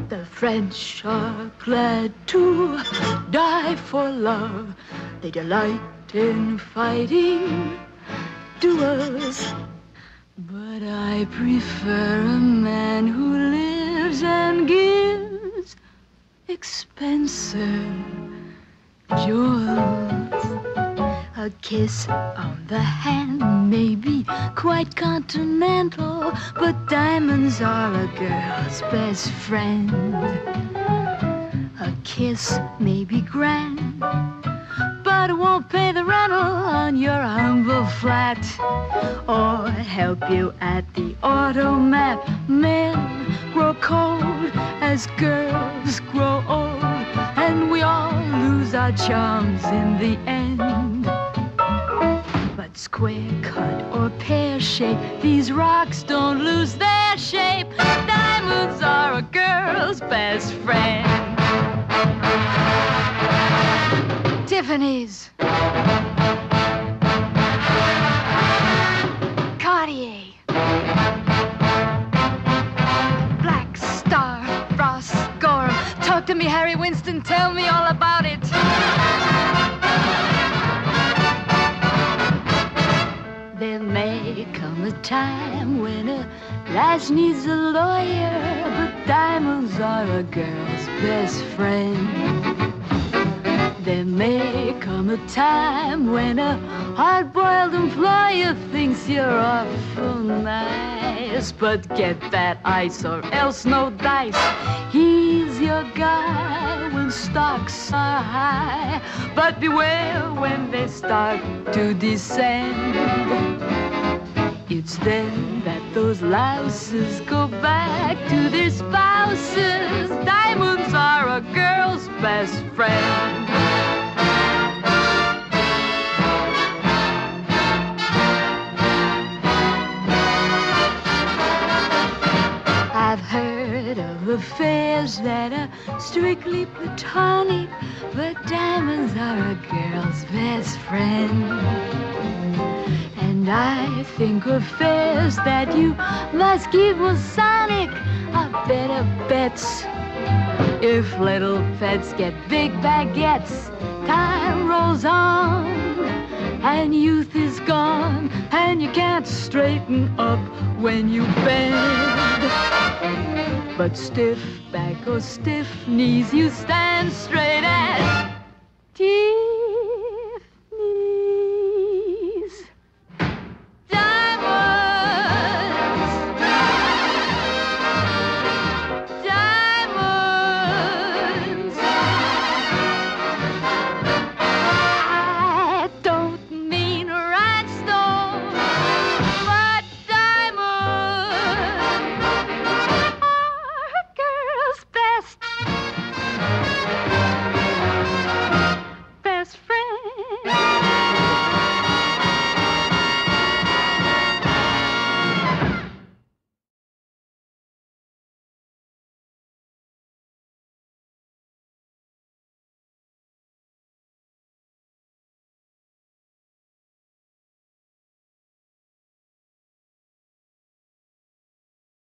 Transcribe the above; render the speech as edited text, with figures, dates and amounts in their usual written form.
The French are glad to die for love. They delight in fighting duels. But I prefer a man who lives and gives expensive jewels. A kiss on the hand may be quite continental, but diamonds are a girl's best friend. A kiss may be grand, but it won't pay the rental on your humble flat or help you at the automat. Men grow cold as girls grow old, and we all lose our charms in the end. But square cut or pear shape, these rocks don't lose their shape. Diamonds are a girl's best friend. Tiffany's, Cartier, Black Star, Ross Gorham. Talk to me, Harry Winston, tell me all about it. There may come a time when a lass needs a lawyer, but diamonds are a girl's best friend. There may come a time when a hard-boiled employer thinks you're awful nice, but get that ice or else no dice. He's your guy when stocks are high, but beware when they start to descend. It's then that those louses go back to their spouses. Diamonds are a girl's best friend. I've heard of affairs that are strictly platonic, but diamonds are a girl's best friend. And I think affairs that you must keep Masonic are better bets. If little pets get big baguettes, time rolls on, and youth is gone, and you can't straighten up when you bend. But stiff back or stiff knees, you stand straight as